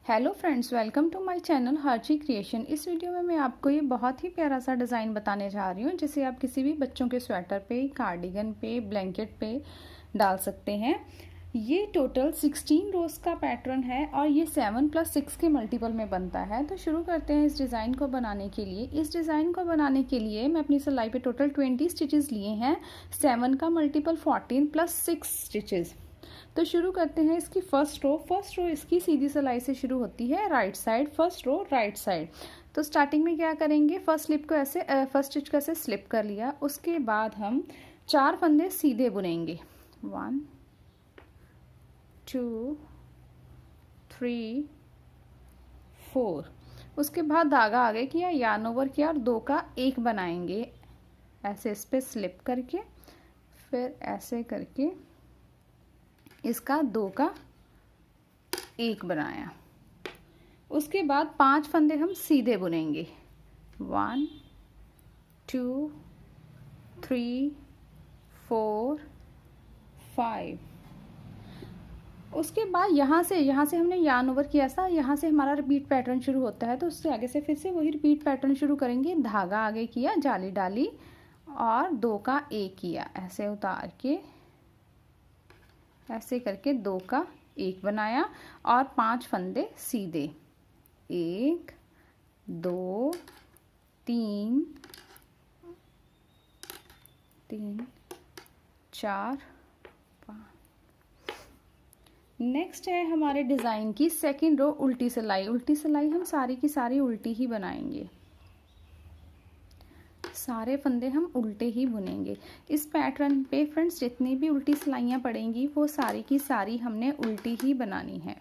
Hello friends, welcome to my channel Harchi creation. इस video में मैं आपको ये बहुत ही प्यारा सा डिज़ाइन बताने जा रही हूँ, जिसे आप किसी भी बच्चों के स्वेटर पे, कार्डिगन पे, ब्लैंकेट पे डाल सकते हैं। ये टोटल 16 रोज़ का पैटर्न है और ये 7+6 के मल्टीपल में बनता है। तो शुरू करते हैं इस डिज़ाइन को बनाने के लिए। इस डिज़ाइन को बनाने के लिए मैं अपनी सिलाई पे टोटल 20 स्टिचेस लिए हैं। 7 का मल्टीपल 14 + 6 स्टिचेस। तो शुरू करते हैं इसकी फर्स्ट रो इसकी सीधी सिलाई से शुरू होती है right side, first row right side. तो स्टार्टिंग में क्या करेंगे, फर्स्ट स्टिच को ऐसे स्लिप कर लिया। उसके बाद हम 4 फंदे सीधे बुनेंगे, 1 2 3 4। उसके बाद धागा आगे किया, यार्न ओवर किया और 2 का 1 बनाएंगे, ऐसे इस पे स्लिप करके, फिर ऐसे करके इसका 2 का 1 बनाया। उसके बाद 5 फंदे हम सीधे बुनेंगे, 1 2 3 4 5। उसके बाद यहाँ से हमने यार्न ओवर किया था, यहाँ से हमारा रिपीट पैटर्न शुरू होता है। तो उससे आगे से फिर से वही रिपीट पैटर्न शुरू करेंगे। धागा आगे किया, जाली डाली और 2 का 1 किया, ऐसे उतार के ऐसे करके 2 का 1 बनाया और 5 फंदे सीधे, 1 2 3 4 5। नेक्स्ट है हमारे डिज़ाइन की सेकंड रो उल्टी सिलाई। उल्टी सिलाई हम सारी की सारी उल्टी ही बनाएंगे, सारे फंदे हम उल्टे ही बुनेंगे। इस पैटर्न पे फ्रेंड्स जितनी भी उल्टी सिलाइयाँ पड़ेंगी वो सारी की सारी हमने उल्टी ही बनानी है।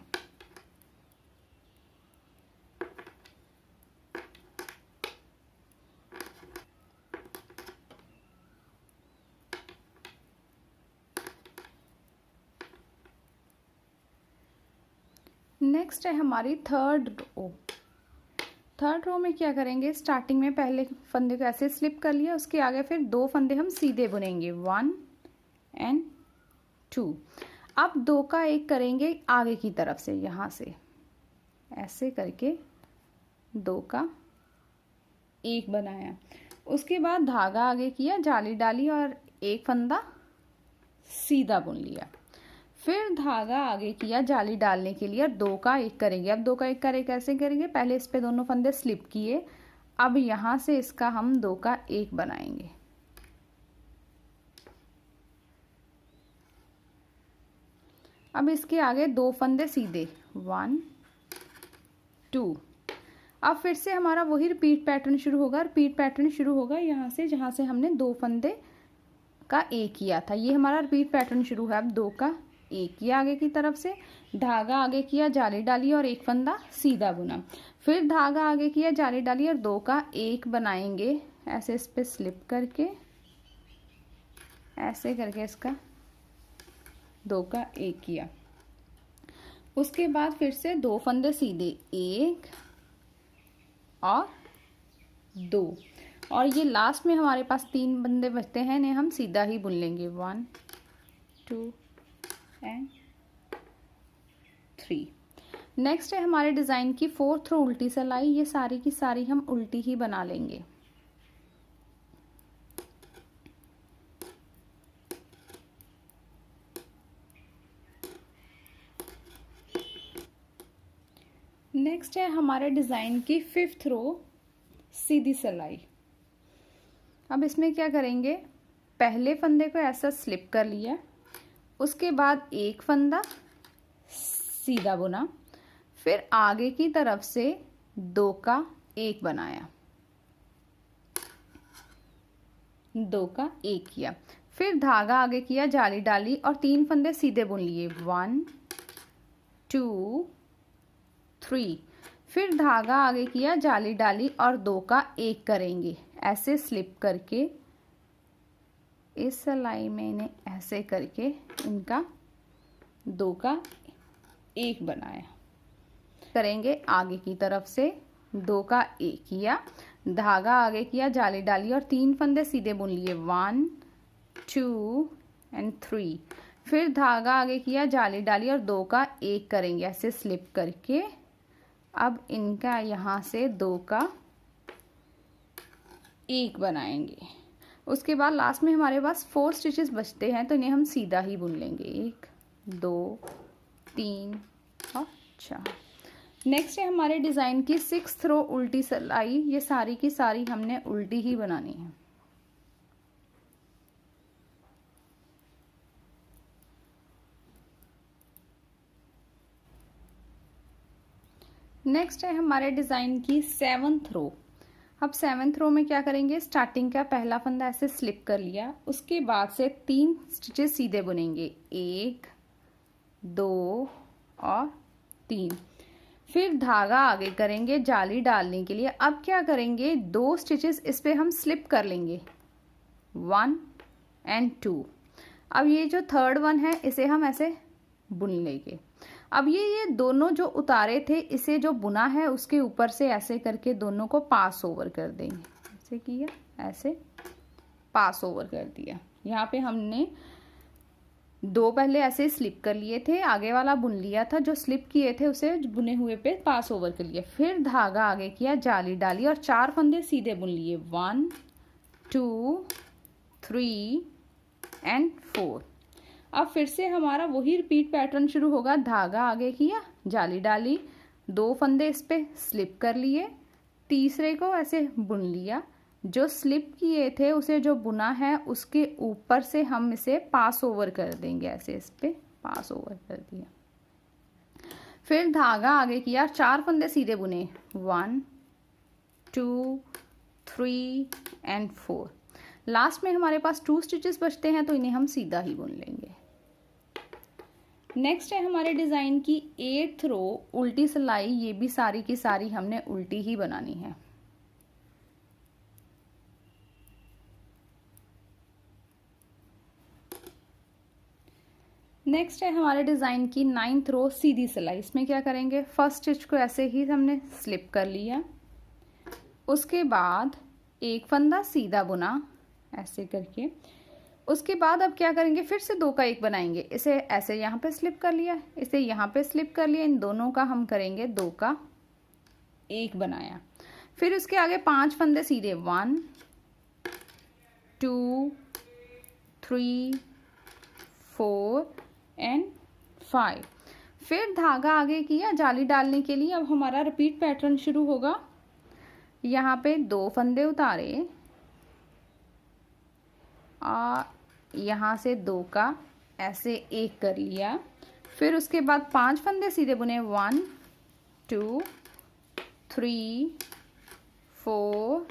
नेक्स्ट है हमारी थर्ड रो। थर्ड रो में क्या करेंगे, स्टार्टिंग में पहले फंदे को ऐसे स्लिप कर लिया, उसके आगे फिर 2 फंदे हम सीधे बुनेंगे, 1 और 2। अब 2 का 1 करेंगे आगे की तरफ से, यहाँ से ऐसे करके 2 का 1 बनाया। उसके बाद धागा आगे किया, जाली डाली और 1 फंदा सीधा बुन लिया। फिर धागा आगे किया जाली डालने के लिए और 2 का 1 करेंगे। अब 2 का 1 कैसे करेंगे, पहले इस पे दोनों फंदे स्लिप किए, अब यहाँ से इसका हम 2 का 1 बनाएंगे। अब इसके आगे 2 फंदे सीधे, 1 2। अब फिर से हमारा वही रिपीट पैटर्न शुरू होगा। रिपीट पैटर्न शुरू होगा यहाँ से, जहाँ से हमने 2 फंदे का 1 किया था, ये हमारा रिपीट पैटर्न शुरू है। अब 2 का 1 किया आगे की तरफ से, धागा आगे किया, जाली डाली और 1 फंदा सीधा बुना। फिर धागा आगे किया, जाली डाली और 2 का 1 बनाएंगे, ऐसे इस पे स्लिप करके, ऐसे करके इसका 2 का 1 किया। उसके बाद फिर से 2 फंदे सीधे, 1 और 2। और ये लास्ट में हमारे पास 3 फंदे बचते हैं, इन्हें हम सीधा ही बुन लेंगे, 1 2 और 3। नेक्स्ट है हमारे डिज़ाइन की फोर्थ रो उल्टी सिलाई। ये सारी की सारी हम उल्टी ही बना लेंगे। नेक्स्ट है हमारे डिज़ाइन की फिफ्थ रो सीधी सिलाई। अब इसमें क्या करेंगे, पहले फंदे को ऐसा स्लिप कर लिया, उसके बाद 1 फंदा सीधा बुना, फिर आगे की तरफ से 2 का 1 बनाया, 2 का 1 किया। फिर धागा आगे किया, जाली डाली और 3 फंदे सीधे बुन लिए, 1 2 3। फिर धागा आगे किया, जाली डाली और 2 का 1 करेंगे, ऐसे स्लिप करके इस सिलाई में इन्हें ऐसे करके इनका 2 का 1 बनाया। करेंगे आगे की तरफ से, 2 का 1 किया, धागा आगे किया, जाली डाली और 3 फंदे सीधे बुन लिए, 1 2 और 3। फिर धागा आगे किया, जाली डाली और 2 का 1 करेंगे, ऐसे स्लिप करके अब इनका यहाँ से 2 का 1 बनाएंगे। उसके बाद लास्ट में हमारे पास 4 स्टिचेस बचते हैं, तो इन्हें हम सीधा ही बुन लेंगे। 1 2 3 और 4। नेक्स्ट है हमारे डिज़ाइन की 6th रो उल्टी सिलाई। ये सारी की सारी हमने उल्टी ही बनानी है। नेक्स्ट है हमारे डिज़ाइन की 7th रो। अब 7th रो में क्या करेंगे, स्टार्टिंग का पहला फंदा ऐसे स्लिप कर लिया, उसके बाद से 3 स्टिचेस सीधे बुनेंगे। 1 2 और 3। फिर धागा आगे करेंगे जाली डालने के लिए। अब क्या करेंगे, 2 स्टिचेस इस पे हम स्लिप कर लेंगे, 1 और 2। अब ये जो 3rd वन है इसे हम ऐसे बुन लेंगे। अब ये दोनों जो उतारे थे, इसे जो बुना है उसके ऊपर से ऐसे करके दोनों को पास ओवर कर देंगे। ऐसे किया, ऐसे पास ओवर कर दिया। यहाँ पे हमने 2 पहले ऐसे स्लिप कर लिए थे, आगे वाला बुन लिया था, जो स्लिप किए थे उसे बुने हुए पे पास ओवर कर लिया। फिर धागा आगे किया, जाली डाली और 4 फंदे सीधे बुन लिए, 1 2 3 और 4। अब फिर से हमारा वही रिपीट पैटर्न शुरू होगा। धागा आगे किया, जाली डाली, 2 फंदे इस पे स्लिप कर लिए, तीसरे को ऐसे बुन लिया, जो स्लिप किए थे उसे जो बुना है उसके ऊपर से हम इसे पास ओवर कर देंगे। ऐसे इस पे पास ओवर कर दिया। फिर धागा आगे किया, 4 फंदे सीधे बुने, 1 2 3 और 4। लास्ट में हमारे पास 2 स्टिचेस बचते हैं, तो इन्हें हम सीधा ही बुन लेंगे। नेक्स्ट है हमारे डिज़ाइन की 8th रो उल्टी सिलाई। ये भी सारी की सारी हमने उल्टी ही बनानी है। नेक्स्ट है हमारे डिज़ाइन की 9th रो सीधी सिलाई। इसमें क्या करेंगे, फर्स्ट स्टिच को ऐसे ही हमने स्लिप कर लिया, उसके बाद एक फंदा सीधा बुना ऐसे करके। उसके बाद अब क्या करेंगे, फिर से 2 का 1 बनाएंगे। इसे ऐसे यहाँ पे स्लिप कर लिया, इसे यहाँ पे स्लिप कर लिया, इन दोनों का हम करेंगे 2 का 1 बनाया। फिर उसके आगे 5 फंदे सीधे, 1 2 3 4 और 5। फिर धागा आगे किया जाली डालने के लिए। अब हमारा रिपीट पैटर्न शुरू होगा। यहाँ पे 2 फंदे उतारे और यहाँ से 2 का ऐसे 1 कर लिया। फिर उसके बाद 5 फंदे सीधे बुने, 1 2 3 4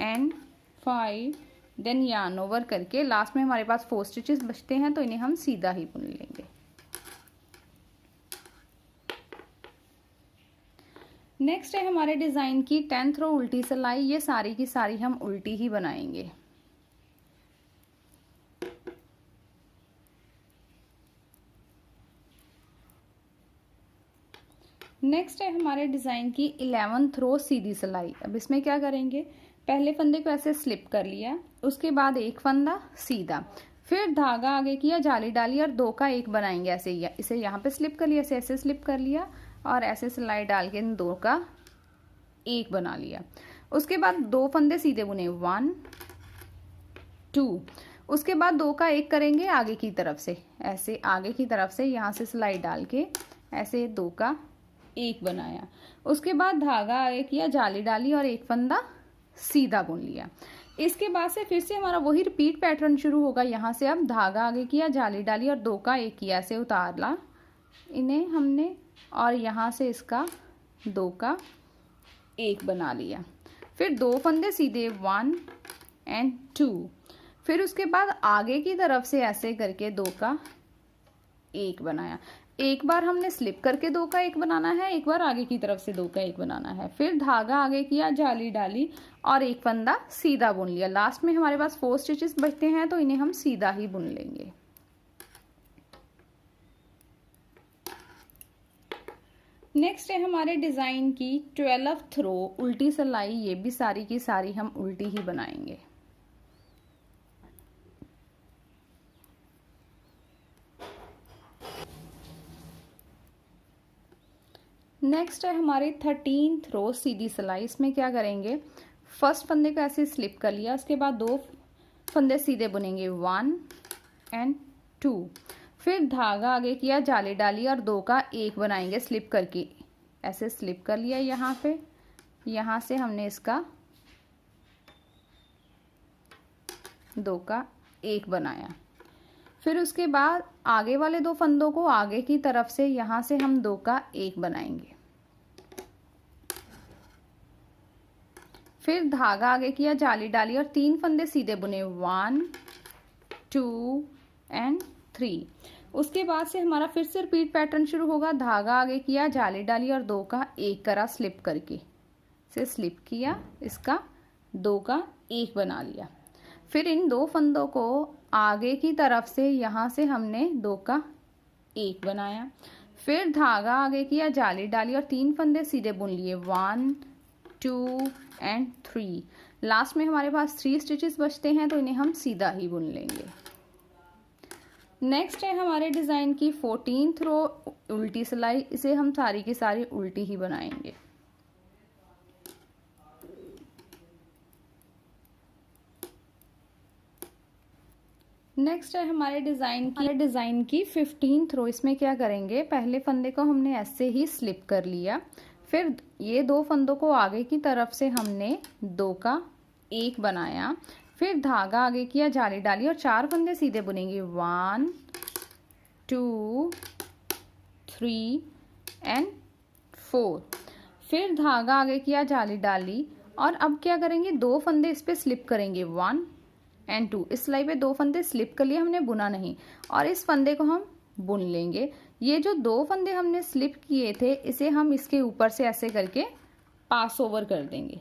और 5। देन यार्न ओवर करके लास्ट में हमारे पास 4 स्टिचेस बचते हैं, तो इन्हें हम सीधा ही बुन लेंगे। नेक्स्ट है हमारे डिज़ाइन की 10th रो उल्टी सिलाई। ये सारी की सारी हम उल्टी ही बनाएंगे। नेक्स्ट है हमारे डिज़ाइन की 11th रो सीधी सिलाई। अब इसमें क्या करेंगे, पहले फंदे को ऐसे स्लिप कर लिया, उसके बाद एक फंदा सीधा, फिर धागा आगे किया, जाली डाली और 2 का 1 बनाएंगे। ऐसे ही इसे यहाँ पे स्लिप कर लिया, ऐसे स्लिप कर लिया और ऐसे सिलाई डाल के इन 2 का 1 बना लिया। उसके बाद 2 फंदे सीधे बुने, 1 2। उसके बाद 2 का 1 करेंगे आगे की तरफ से, ऐसे आगे की तरफ से यहाँ से सिलाई डाल के ऐसे 2 का 1 बनाया। उसके बाद धागा आगे किया, जाली डाली और एक फंदा सीधा बुन लिया। इसके बाद से फिर से हमारा वही रिपीट पैटर्न शुरू होगा। यहाँ से अब धागा आगे किया, जाली डाली और 2 का 1 किया, ऐसे उतारला इन्हें हमने और यहाँ से इसका 2 का 1 बना लिया। फिर 2 फंदे सीधे, 1 और 2। फिर उसके बाद आगे की तरफ से ऐसे करके 2 का 1 बनाया। एक बार हमने स्लिप करके 2 का 1 बनाना है, एक बार आगे की तरफ से 2 का 1 बनाना है। फिर धागा आगे किया, जाली डाली और एक फंदा सीधा बुन लिया। लास्ट में हमारे पास 4 स्टिचेस बचते हैं, तो इन्हें हम सीधा ही बुन लेंगे। नेक्स्ट है हमारे डिज़ाइन की 12th रो उल्टी सिलाई। ये भी सारी की सारी हम उल्टी ही बनाएंगे। नेक्स्ट है हमारी 13th रो सीधी सिलाई। इसमें क्या करेंगे, फर्स्ट फंदे को ऐसे स्लिप कर लिया, उसके बाद 2 फंदे सीधे बुनेंगे 1 एंड 2, फिर धागा आगे किया, जाली डाली और 2 का 1 बनाएंगे स्लिप करके। ऐसे स्लिप कर लिया यहाँ पे, यहाँ से हमने इसका 2 का 1 बनाया। फिर उसके बाद आगे वाले 2 फंदों को आगे की तरफ से यहाँ से हम 2 का 1 बनाएंगे। फिर धागा आगे किया, जाली डाली और 3 फंदे सीधे बुने 1 2 एंड 3। उसके बाद से हमारा फिर से रिपीट पैटर्न शुरू होगा। धागा आगे किया, जाली डाली और 2 का 1 करा स्लिप करके, से स्लिप किया, इसका 2 का 1 बना लिया। फिर इन 2 फंदों को आगे की तरफ से यहाँ से हमने 2 का 1 बनाया। फिर धागा आगे किया, जाली डाली और 3 फंदे सीधे बुन लिए 1 2 एंड 3। लास्ट में हमारे पास 3 स्टिचेस बचते हैं, तो इन्हें हम सीधा ही बुन लेंगे। नेक्स्ट है हमारे डिज़ाइन की 14th रो उल्टी सिलाई। इसे हम सारी की सारी उल्टी ही बनाएंगे। नेक्स्ट है हमारे डिज़ाइन की 15th रो। इसमें क्या करेंगे, पहले फंदे को हमने ऐसे ही स्लिप कर लिया, फिर ये 2 फंदों को आगे की तरफ से हमने 2 का 1 बनाया। फिर धागा आगे किया, जाली डाली और 4 फंदे सीधे बुनेंगे 1 2 3 एंड 4। फिर धागा आगे किया, जाली डाली और अब क्या करेंगे, 2 फंदे इस पे स्लिप करेंगे 1 एंड 2। इस सिलाई पे 2 फंदे स्लिप कर लिए, हमने बुना नहीं, और इस फंदे को हम बुन लेंगे। ये जो 2 फंदे हमने स्लिप किए थे, इसे हम इसके ऊपर से ऐसे करके पास ओवर कर देंगे।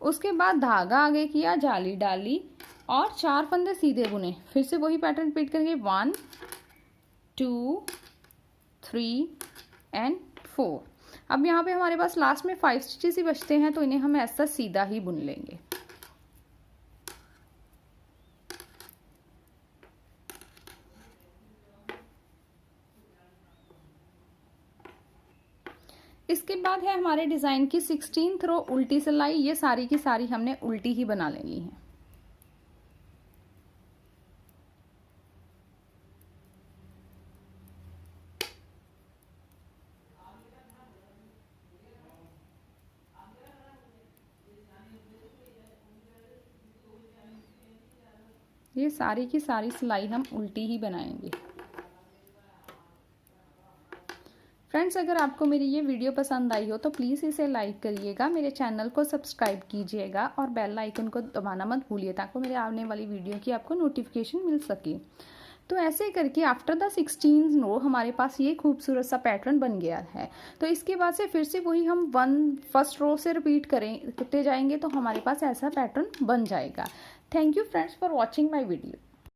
उसके बाद धागा आगे किया, जाली डाली और 4 फंदे सीधे बुने। फिर से वही पैटर्न रिपीट करेंगे 1 2 3 एंड 4। अब यहाँ पे हमारे पास लास्ट में 5 स्टिचेस ही बचते हैं, तो इन्हें हम ऐसा सीधा ही बुन लेंगे। इसके बाद है हमारे डिज़ाइन की 16th रो उल्टी सिलाई। ये सारी की सारी हमने उल्टी ही बना लेनी है। ये सारी की सारी सिलाई हम उल्टी ही बनाएंगे। फ्रेंड्स, अगर आपको मेरी ये वीडियो पसंद आई हो तो प्लीज़ इसे लाइक करिएगा, मेरे चैनल को सब्सक्राइब कीजिएगा और बेल आइकन को दबाना मत भूलिए, ताकि मेरे आने वाली वीडियो की आपको नोटिफिकेशन मिल सके। तो ऐसे करके आफ्टर द 16th रो हमारे पास ये खूबसूरत सा पैटर्न बन गया है। तो इसके बाद से फिर से वही हम फर्स्ट रो से रिपीट करते जाएंगे, तो हमारे पास ऐसा पैटर्न बन जाएगा। Thank you friends for watching my video.